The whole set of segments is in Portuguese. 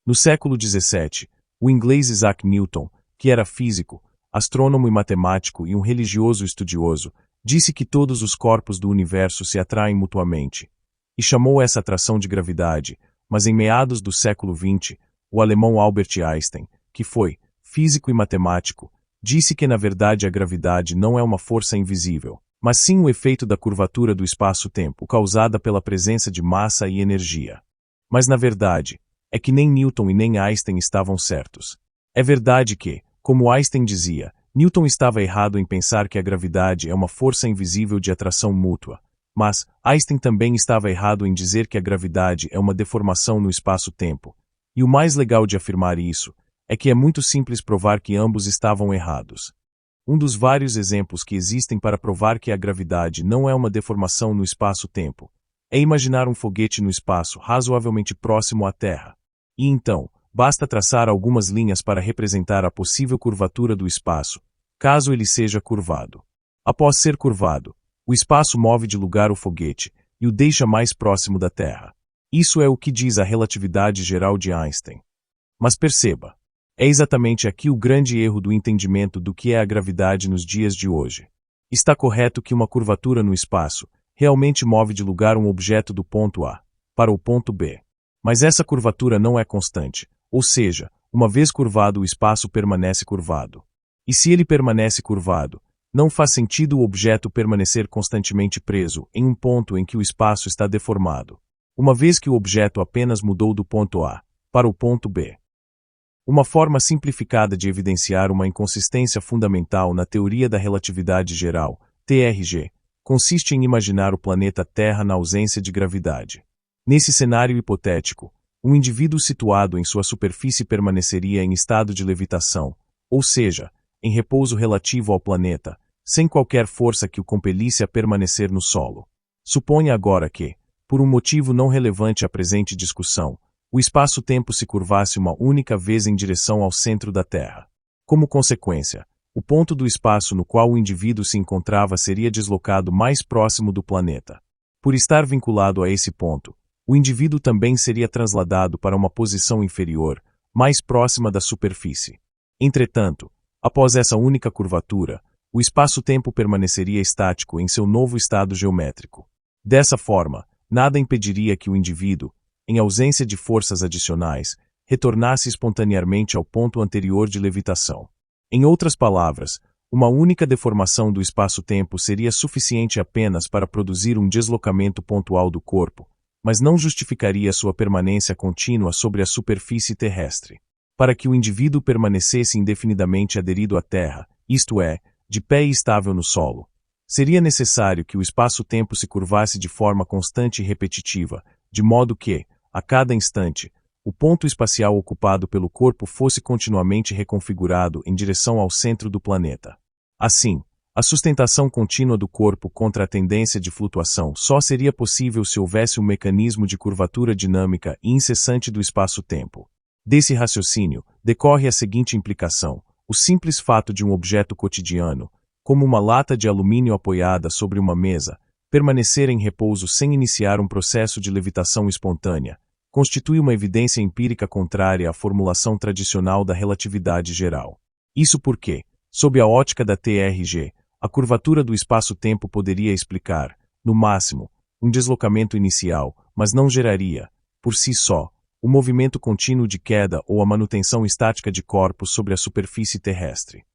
No século XVII, o inglês Isaac Newton, que era físico, astrônomo e matemático e um religioso estudioso, disse que todos os corpos do universo se atraem mutuamente, e chamou essa atração de gravidade, mas em meados do século XX, o alemão Albert Einstein, que foi físico e matemático, disse que na verdade a gravidade não é uma força invisível, mas sim o efeito da curvatura do espaço-tempo causada pela presença de massa e energia. Mas na verdade, é que nem Newton e nem Einstein estavam certos. É verdade que, como Einstein dizia, Newton estava errado em pensar que a gravidade é uma força invisível de atração mútua, mas Einstein também estava errado em dizer que a gravidade é uma deformação no espaço-tempo. E o mais legal de afirmar isso é que é muito simples provar que ambos estavam errados. Um dos vários exemplos que existem para provar que a gravidade não é uma deformação no espaço-tempo é imaginar um foguete no espaço razoavelmente próximo à Terra. E então, basta traçar algumas linhas para representar a possível curvatura do espaço, caso ele seja curvado. Após ser curvado, o espaço move de lugar o foguete e o deixa mais próximo da Terra. Isso é o que diz a relatividade geral de Einstein. Mas perceba, é exatamente aqui o grande erro do entendimento do que é a gravidade nos dias de hoje. Está correto que uma curvatura no espaço realmente move de lugar um objeto do ponto A para o ponto B. Mas essa curvatura não é constante, ou seja, uma vez curvado o espaço permanece curvado. E se ele permanece curvado, não faz sentido o objeto permanecer constantemente preso em um ponto em que o espaço está deformado, uma vez que o objeto apenas mudou do ponto A para o ponto B. Uma forma simplificada de evidenciar uma inconsistência fundamental na teoria da relatividade geral, TRG, consiste em imaginar o planeta Terra na ausência de gravidade. Nesse cenário hipotético, um indivíduo situado em sua superfície permaneceria em estado de levitação, ou seja, em repouso relativo ao planeta, sem qualquer força que o compelisse a permanecer no solo. Suponha agora que, por um motivo não relevante à presente discussão, o espaço-tempo se curvasse uma única vez em direção ao centro da Terra. Como consequência, o ponto do espaço no qual o indivíduo se encontrava seria deslocado mais próximo do planeta. Por estar vinculado a esse ponto, o indivíduo também seria trasladado para uma posição inferior, mais próxima da superfície. Entretanto, após essa única curvatura, o espaço-tempo permaneceria estático em seu novo estado geométrico. Dessa forma, nada impediria que o indivíduo, em ausência de forças adicionais, retornasse espontaneamente ao ponto anterior de levitação. Em outras palavras, uma única deformação do espaço-tempo seria suficiente apenas para produzir um deslocamento pontual do corpo, mas não justificaria sua permanência contínua sobre a superfície terrestre. Para que o indivíduo permanecesse indefinidamente aderido à Terra, isto é, de pé e estável no solo, seria necessário que o espaço-tempo se curvasse de forma constante e repetitiva, de modo que, a cada instante, o ponto espacial ocupado pelo corpo fosse continuamente reconfigurado em direção ao centro do planeta. Assim, a sustentação contínua do corpo contra a tendência de flutuação só seria possível se houvesse um mecanismo de curvatura dinâmica e incessante do espaço-tempo. Desse raciocínio, decorre a seguinte implicação: o simples fato de um objeto cotidiano, como uma lata de alumínio apoiada sobre uma mesa, permanecer em repouso sem iniciar um processo de levitação espontânea, constitui uma evidência empírica contrária à formulação tradicional da relatividade geral. Isso porque, sob a ótica da TRG, a curvatura do espaço-tempo poderia explicar, no máximo, um deslocamento inicial, mas não geraria, por si só, o movimento contínuo de queda ou a manutenção estática de corpos sobre a superfície terrestre.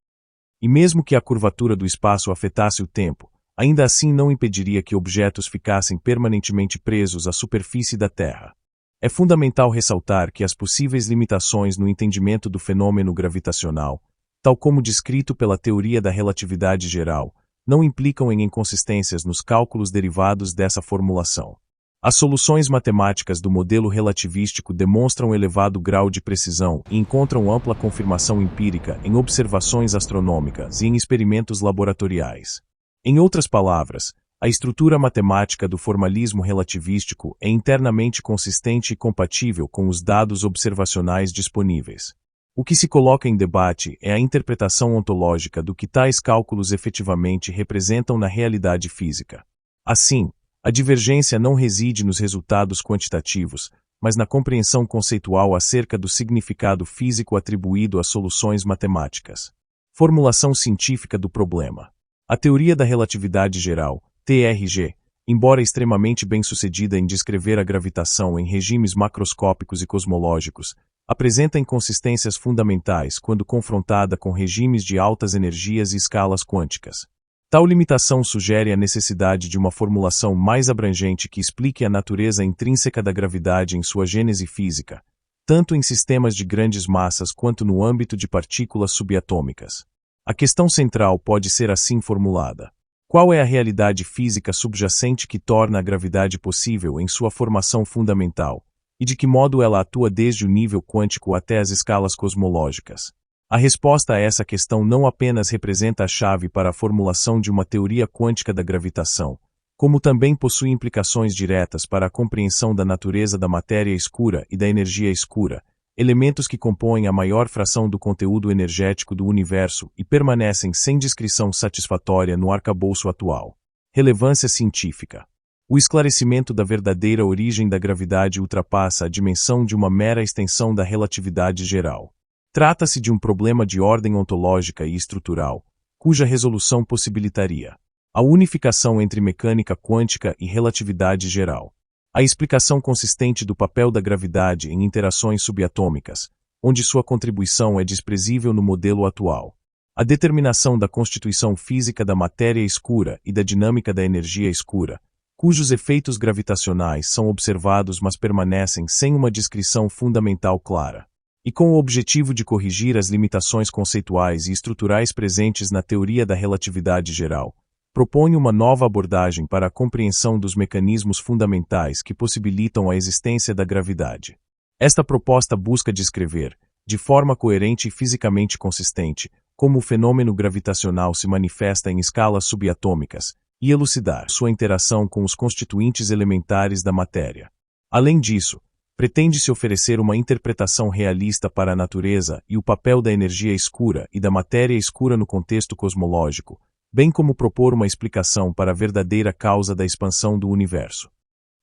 E mesmo que a curvatura do espaço afetasse o tempo, ainda assim não impediria que objetos ficassem permanentemente presos à superfície da Terra. É fundamental ressaltar que as possíveis limitações no entendimento do fenômeno gravitacional, tal como descrito pela teoria da relatividade geral, não implicam em inconsistências nos cálculos derivados dessa formulação. As soluções matemáticas do modelo relativístico demonstram elevado grau de precisão e encontram ampla confirmação empírica em observações astronômicas e em experimentos laboratoriais. Em outras palavras, a estrutura matemática do formalismo relativístico é internamente consistente e compatível com os dados observacionais disponíveis. O que se coloca em debate é a interpretação ontológica do que tais cálculos efetivamente representam na realidade física. Assim, a divergência não reside nos resultados quantitativos, mas na compreensão conceitual acerca do significado físico atribuído às soluções matemáticas. Formulação científica do problema. A teoria da relatividade geral, TRG, embora extremamente bem-sucedida em descrever a gravitação em regimes macroscópicos e cosmológicos, apresenta inconsistências fundamentais quando confrontada com regimes de altas energias e escalas quânticas. Tal limitação sugere a necessidade de uma formulação mais abrangente que explique a natureza intrínseca da gravidade em sua gênese física, tanto em sistemas de grandes massas quanto no âmbito de partículas subatômicas. A questão central pode ser assim formulada: qual é a realidade física subjacente que torna a gravidade possível em sua formação fundamental, e de que modo ela atua desde o nível quântico até as escalas cosmológicas? A resposta a essa questão não apenas representa a chave para a formulação de uma teoria quântica da gravitação, como também possui implicações diretas para a compreensão da natureza da matéria escura e da energia escura, elementos que compõem a maior fração do conteúdo energético do universo e permanecem sem descrição satisfatória no arcabouço atual. Relevância científica. O esclarecimento da verdadeira origem da gravidade ultrapassa a dimensão de uma mera extensão da relatividade geral. Trata-se de um problema de ordem ontológica e estrutural, cuja resolução possibilitaria a unificação entre mecânica quântica e relatividade geral. A explicação consistente do papel da gravidade em interações subatômicas, onde sua contribuição é desprezível no modelo atual. A determinação da constituição física da matéria escura e da dinâmica da energia escura, cujos efeitos gravitacionais são observados mas permanecem sem uma descrição fundamental clara. E com o objetivo de corrigir as limitações conceituais e estruturais presentes na teoria da relatividade geral, propõe uma nova abordagem para a compreensão dos mecanismos fundamentais que possibilitam a existência da gravidade. Esta proposta busca descrever, de forma coerente e fisicamente consistente, como o fenômeno gravitacional se manifesta em escalas subatômicas, e elucidar sua interação com os constituintes elementares da matéria. Além disso, pretende-se oferecer uma interpretação realista para a natureza e o papel da energia escura e da matéria escura no contexto cosmológico, bem como propor uma explicação para a verdadeira causa da expansão do universo.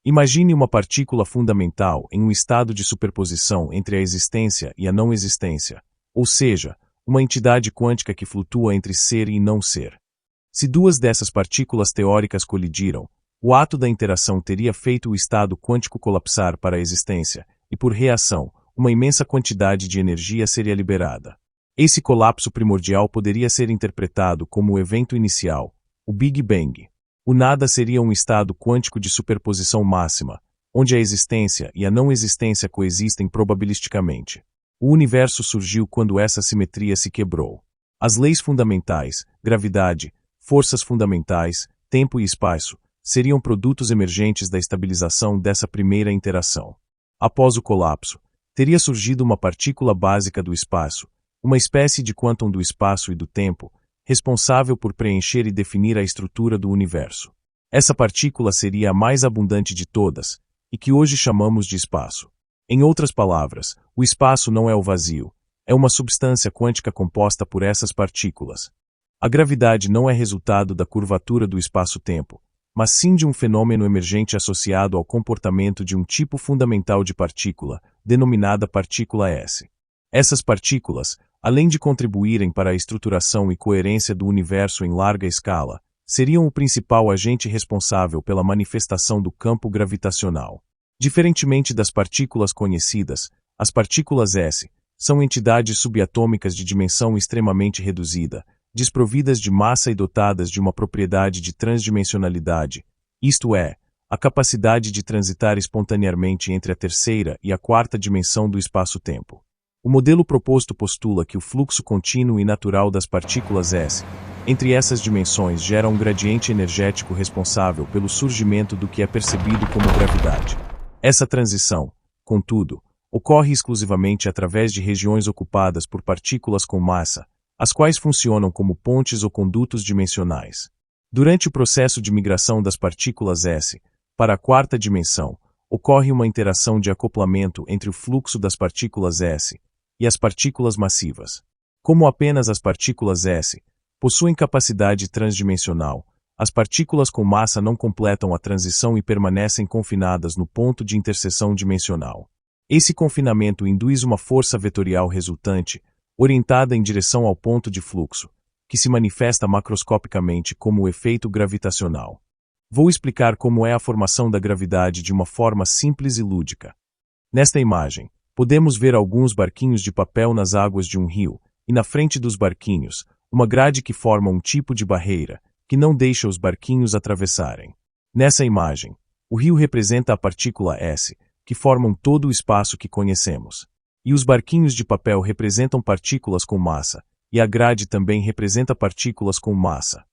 Imagine uma partícula fundamental em um estado de superposição entre a existência e a não existência, ou seja, uma entidade quântica que flutua entre ser e não ser. Se duas dessas partículas teóricas colidiram, o ato da interação teria feito o estado quântico colapsar para a existência, e por reação, uma imensa quantidade de energia seria liberada. Esse colapso primordial poderia ser interpretado como o evento inicial, o Big Bang. O nada seria um estado quântico de superposição máxima, onde a existência e a não existência coexistem probabilisticamente. O universo surgiu quando essa simetria se quebrou. As leis fundamentais, gravidade, forças fundamentais, tempo e espaço, seriam produtos emergentes da estabilização dessa primeira interação. Após o colapso, teria surgido uma partícula básica do espaço, uma espécie de quantum do espaço e do tempo, responsável por preencher e definir a estrutura do universo. Essa partícula seria a mais abundante de todas, e que hoje chamamos de espaço. Em outras palavras, o espaço não é o vazio, é uma substância quântica composta por essas partículas. A gravidade não é resultado da curvatura do espaço-tempo, mas sim de um fenômeno emergente associado ao comportamento de um tipo fundamental de partícula, denominada partícula S. Essas partículas, além de contribuírem para a estruturação e coerência do universo em larga escala, seriam o principal agente responsável pela manifestação do campo gravitacional. Diferentemente das partículas conhecidas, as partículas S são entidades subatômicas de dimensão extremamente reduzida, desprovidas de massa e dotadas de uma propriedade de transdimensionalidade, isto é, a capacidade de transitar espontaneamente entre a terceira e a quarta dimensão do espaço-tempo. O modelo proposto postula que o fluxo contínuo e natural das partículas S entre essas dimensões gera um gradiente energético responsável pelo surgimento do que é percebido como gravidade. Essa transição, contudo, ocorre exclusivamente através de regiões ocupadas por partículas com massa, as quais funcionam como pontes ou condutos dimensionais. Durante o processo de migração das partículas S para a quarta dimensão, ocorre uma interação de acoplamento entre o fluxo das partículas S e as partículas massivas. Como apenas as partículas S possuem capacidade transdimensional, as partículas com massa não completam a transição e permanecem confinadas no ponto de interseção dimensional. Esse confinamento induz uma força vetorial resultante, orientada em direção ao ponto de fluxo, que se manifesta macroscopicamente como o efeito gravitacional. Vou explicar como é a formação da gravidade de uma forma simples e lúdica. Nesta imagem, podemos ver alguns barquinhos de papel nas águas de um rio, e na frente dos barquinhos, uma grade que forma um tipo de barreira, que não deixa os barquinhos atravessarem. Nessa imagem, o rio representa a partícula S, que formam todo o espaço que conhecemos. E os barquinhos de papel representam partículas com massa, e a grade também representa partículas com massa.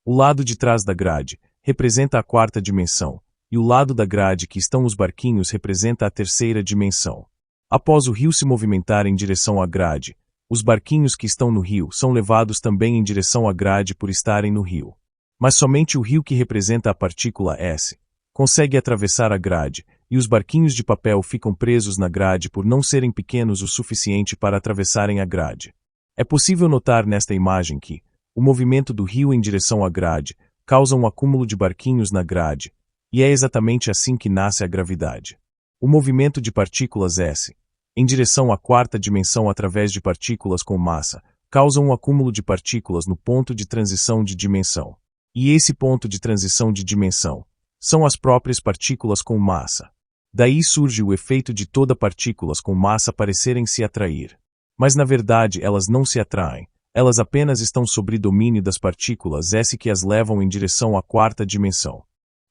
O lado de trás da grade representa a quarta dimensão, e o lado da grade que estão os barquinhos representa a terceira dimensão. Após o rio se movimentar em direção à grade, os barquinhos que estão no rio são levados também em direção à grade por estarem no rio. Mas somente o rio que representa a partícula S consegue atravessar a grade, e os barquinhos de papel ficam presos na grade por não serem pequenos o suficiente para atravessarem a grade. É possível notar nesta imagem que o movimento do rio em direção à grade causa um acúmulo de barquinhos na grade, e é exatamente assim que nasce a gravidade. O movimento de partículas S, em direção à quarta dimensão através de partículas com massa, causa um acúmulo de partículas no ponto de transição de dimensão. E esse ponto de transição de dimensão são as próprias partículas com massa. Daí surge o efeito de todas partículas com massa parecerem se atrair. Mas na verdade elas não se atraem, elas apenas estão sob domínio das partículas S que as levam em direção à quarta dimensão.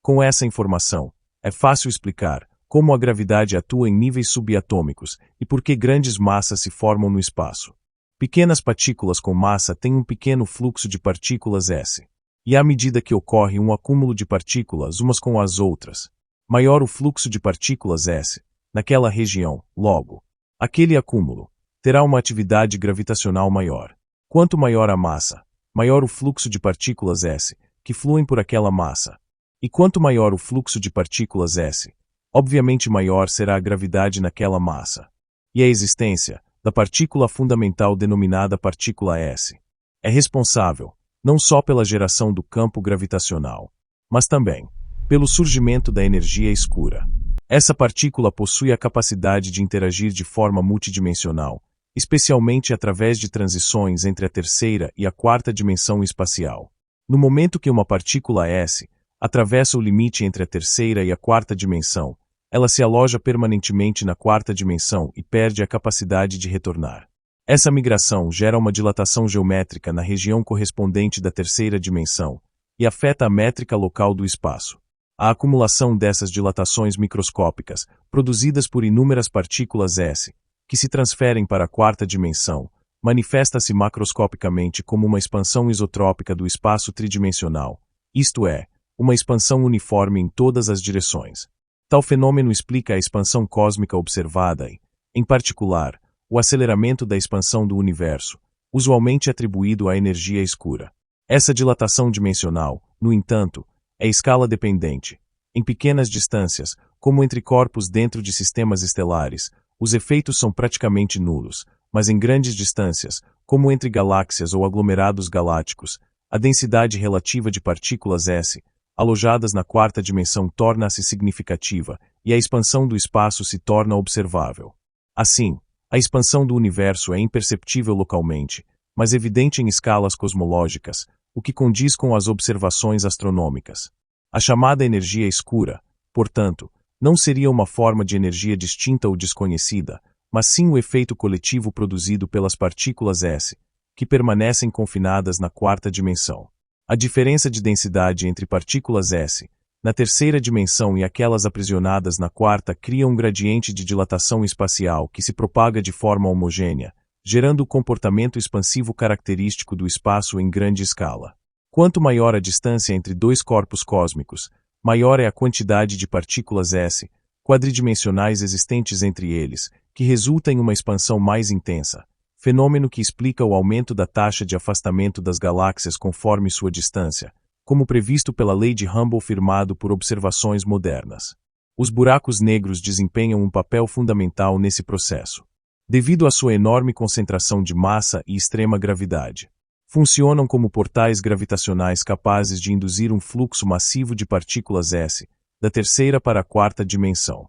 Com essa informação, é fácil explicar como a gravidade atua em níveis subatômicos e por que grandes massas se formam no espaço. Pequenas partículas com massa têm um pequeno fluxo de partículas S. E à medida que ocorre um acúmulo de partículas umas com as outras, maior o fluxo de partículas S, naquela região, logo, aquele acúmulo terá uma atividade gravitacional maior. Quanto maior a massa, maior o fluxo de partículas S, que fluem por aquela massa. E quanto maior o fluxo de partículas S, obviamente maior será a gravidade naquela massa. E a existência da partícula fundamental denominada partícula S é responsável não só pela geração do campo gravitacional, mas também pelo surgimento da energia escura. Essa partícula possui a capacidade de interagir de forma multidimensional, especialmente através de transições entre a terceira e a quarta dimensão espacial. No momento que uma partícula S atravessa o limite entre a terceira e a quarta dimensão, ela se aloja permanentemente na quarta dimensão e perde a capacidade de retornar. Essa migração gera uma dilatação geométrica na região correspondente da terceira dimensão e afeta a métrica local do espaço. A acumulação dessas dilatações microscópicas, produzidas por inúmeras partículas S, que se transferem para a quarta dimensão, manifesta-se macroscopicamente como uma expansão isotrópica do espaço tridimensional, isto é, uma expansão uniforme em todas as direções. Tal fenômeno explica a expansão cósmica observada e, em particular, o aceleramento da expansão do universo, usualmente atribuído à energia escura. Essa dilatação dimensional, no entanto, é escala-dependente. Em pequenas distâncias, como entre corpos dentro de sistemas estelares, os efeitos são praticamente nulos, mas em grandes distâncias, como entre galáxias ou aglomerados galácticos, a densidade relativa de partículas S, alojadas na quarta dimensão, torna-se significativa e a expansão do espaço se torna observável. Assim, a expansão do universo é imperceptível localmente, mas evidente em escalas cosmológicas, o que condiz com as observações astronômicas. A chamada energia escura, portanto, não seria uma forma de energia distinta ou desconhecida, mas sim o efeito coletivo produzido pelas partículas S, que permanecem confinadas na quarta dimensão. A diferença de densidade entre partículas S, na terceira dimensão e aquelas aprisionadas na quarta cria um gradiente de dilatação espacial que se propaga de forma homogênea, gerando o comportamento expansivo característico do espaço em grande escala. Quanto maior a distância entre dois corpos cósmicos, maior é a quantidade de partículas S, quadridimensionais existentes entre eles, que resulta em uma expansão mais intensa, fenômeno que explica o aumento da taxa de afastamento das galáxias conforme sua distância, como previsto pela lei de Hubble firmado por observações modernas. Os buracos negros desempenham um papel fundamental nesse processo. Devido à sua enorme concentração de massa e extrema gravidade, funcionam como portais gravitacionais capazes de induzir um fluxo massivo de partículas S, da terceira para a quarta dimensão.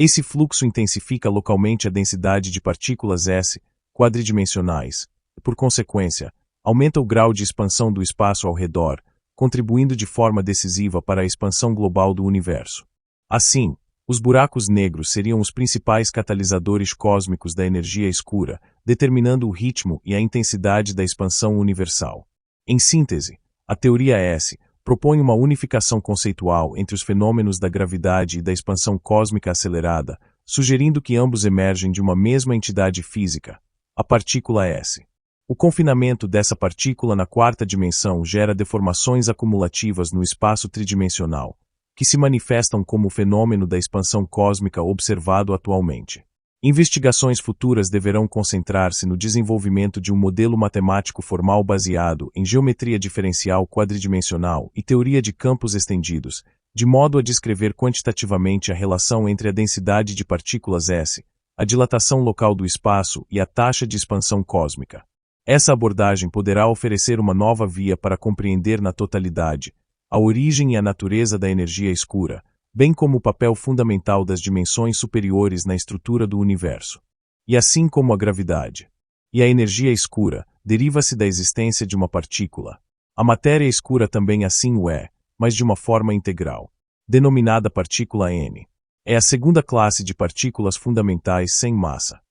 Esse fluxo intensifica localmente a densidade de partículas S quadridimensionais e, por consequência, aumenta o grau de expansão do espaço ao redor, contribuindo de forma decisiva para a expansão global do universo. Assim, os buracos negros seriam os principais catalisadores cósmicos da energia escura, determinando o ritmo e a intensidade da expansão universal. Em síntese, a teoria S propõe uma unificação conceitual entre os fenômenos da gravidade e da expansão cósmica acelerada, sugerindo que ambos emergem de uma mesma entidade física, a partícula S. O confinamento dessa partícula na quarta dimensão gera deformações acumulativas no espaço tridimensional, que se manifestam como o fenômeno da expansão cósmica observado atualmente. Investigações futuras deverão concentrar-se no desenvolvimento de um modelo matemático formal baseado em geometria diferencial quadridimensional e teoria de campos estendidos, de modo a descrever quantitativamente a relação entre a densidade de partículas S, a dilatação local do espaço e a taxa de expansão cósmica. Essa abordagem poderá oferecer uma nova via para compreender na totalidade a origem e a natureza da energia escura, bem como o papel fundamental das dimensões superiores na estrutura do universo. E assim como a gravidade e a energia escura deriva-se da existência de uma partícula, a matéria escura também assim o é, mas de uma forma integral, denominada partícula N. É a segunda classe de partículas fundamentais sem massa,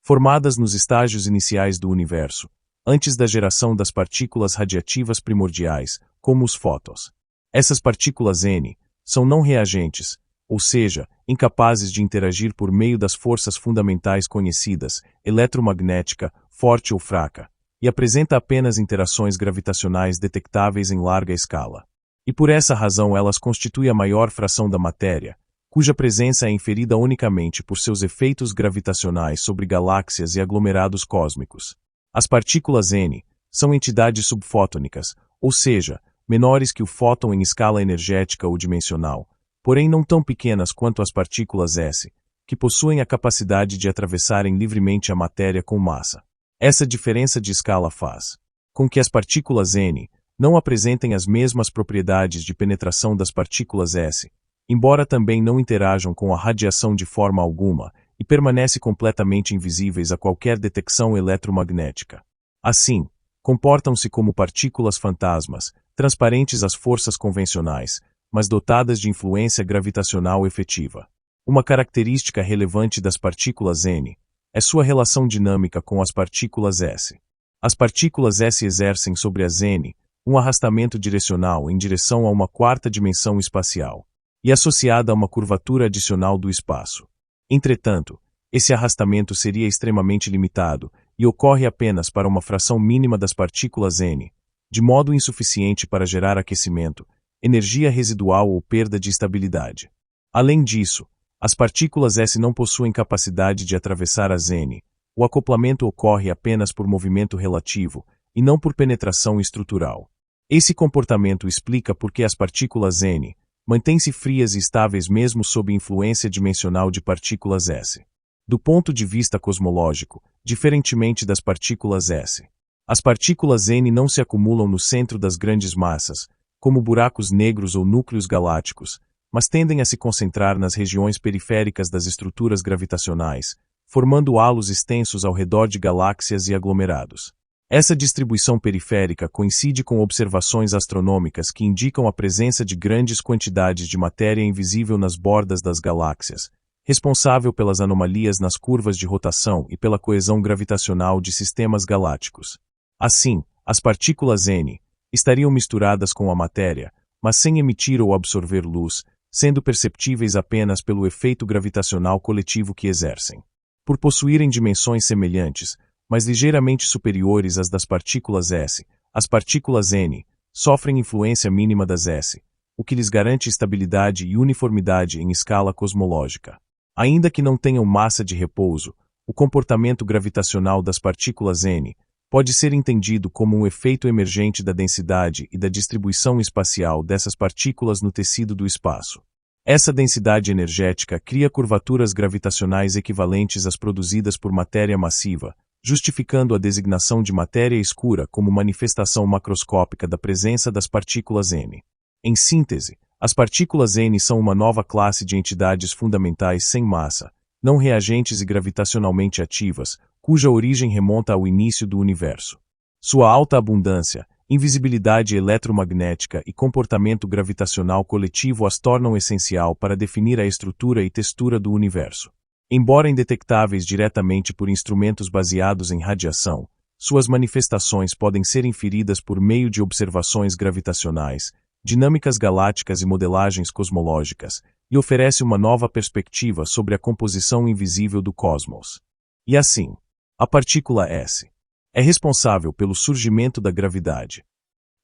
formadas nos estágios iniciais do universo, antes da geração das partículas radiativas primordiais, como os fótons. Essas partículas N são não reagentes, ou seja, incapazes de interagir por meio das forças fundamentais conhecidas, eletromagnética, forte ou fraca, e apresenta apenas interações gravitacionais detectáveis em larga escala. E por essa razão elas constituem a maior fração da matéria, cuja presença é inferida unicamente por seus efeitos gravitacionais sobre galáxias e aglomerados cósmicos. As partículas N são entidades subfotônicas, ou seja, menores que o fóton em escala energética ou dimensional, porém não tão pequenas quanto as partículas S, que possuem a capacidade de atravessarem livremente a matéria com massa. Essa diferença de escala faz com que as partículas N não apresentem as mesmas propriedades de penetração das partículas S, embora também não interajam com a radiação de forma alguma e permanecem completamente invisíveis a qualquer detecção eletromagnética. Assim, comportam-se como partículas fantasmas, transparentes às forças convencionais, mas dotadas de influência gravitacional efetiva. Uma característica relevante das partículas N é sua relação dinâmica com as partículas S. As partículas S exercem sobre as N um arrastamento direcional em direção a uma quarta dimensão espacial, e associada a uma curvatura adicional do espaço. Entretanto, esse arrastamento seria extremamente limitado e ocorre apenas para uma fração mínima das partículas N, de modo insuficiente para gerar aquecimento, energia residual ou perda de estabilidade. Além disso, as partículas S não possuem capacidade de atravessar as N. O acoplamento ocorre apenas por movimento relativo e não por penetração estrutural. Esse comportamento explica por que as partículas N mantêm-se frias e estáveis mesmo sob influência dimensional de partículas S. Do ponto de vista cosmológico, diferentemente das partículas S, as partículas N não se acumulam no centro das grandes massas, como buracos negros ou núcleos galácticos, mas tendem a se concentrar nas regiões periféricas das estruturas gravitacionais, formando halos extensos ao redor de galáxias e aglomerados. Essa distribuição periférica coincide com observações astronômicas que indicam a presença de grandes quantidades de matéria invisível nas bordas das galáxias, responsável pelas anomalias nas curvas de rotação e pela coesão gravitacional de sistemas galácticos. Assim, as partículas N estariam misturadas com a matéria, mas sem emitir ou absorver luz, sendo perceptíveis apenas pelo efeito gravitacional coletivo que exercem. Por possuírem dimensões semelhantes, mas ligeiramente superiores às das partículas S, as partículas N sofrem influência mínima das S, o que lhes garante estabilidade e uniformidade em escala cosmológica. Ainda que não tenham massa de repouso, o comportamento gravitacional das partículas N pode ser entendido como um efeito emergente da densidade e da distribuição espacial dessas partículas no tecido do espaço. Essa densidade energética cria curvaturas gravitacionais equivalentes às produzidas por matéria massiva, justificando a designação de matéria escura como manifestação macroscópica da presença das partículas N. Em síntese, As partículas N são uma nova classe de entidades fundamentais sem massa, não reagentes e gravitacionalmente ativas, cuja origem remonta ao início do universo. Sua alta abundância, invisibilidade eletromagnética e comportamento gravitacional coletivo as tornam essencial para definir a estrutura e textura do universo. Embora indetectáveis diretamente por instrumentos baseados em radiação, suas manifestações podem ser inferidas por meio de observações gravitacionais, dinâmicas galácticas e modelagens cosmológicas, e oferece uma nova perspectiva sobre a composição invisível do cosmos. E assim, a partícula S é responsável pelo surgimento da gravidade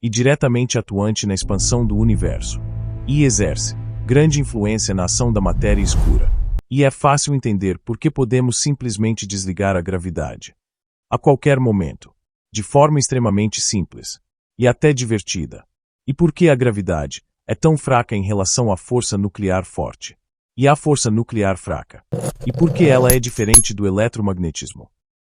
e diretamente atuante na expansão do universo, e exerce grande influência na ação da matéria escura. E é fácil entender por que podemos simplesmente desligar a gravidade a qualquer momento, de forma extremamente simples e até divertida. E por que a gravidade é tão fraca em relação à força nuclear forte e à força nuclear fraca? E por que ela é diferente do eletromagnetismo?